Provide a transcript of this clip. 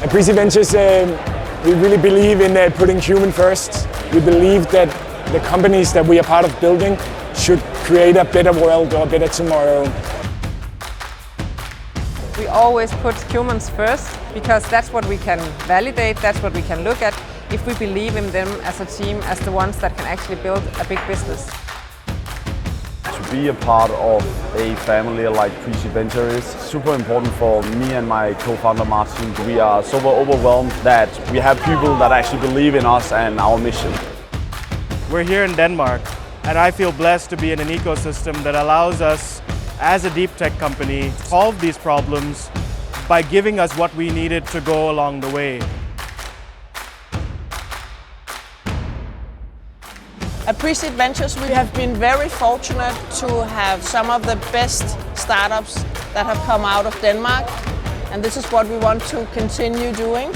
At PreSeed Ventures, we really believe in putting human first. We believe that the companies that we are part of building should create a better world or a better tomorrow. We always put humans first because that's what we can validate, that's what we can look at if we believe in them as a team, as the ones that can actually build a big business. To be a part of a family like PreSeed Ventures is super important for me and my co-founder Martin. We are so overwhelmed that we have people that actually believe in us and our mission. We're here in Denmark, and I feel blessed to be in an ecosystem that allows us, as a deep tech company, to solve these problems by giving us what we needed to go along the way. At PreSeed Ventures, we have been very fortunate to have some of the best startups that have come out of Denmark, and this is what we want to continue doing.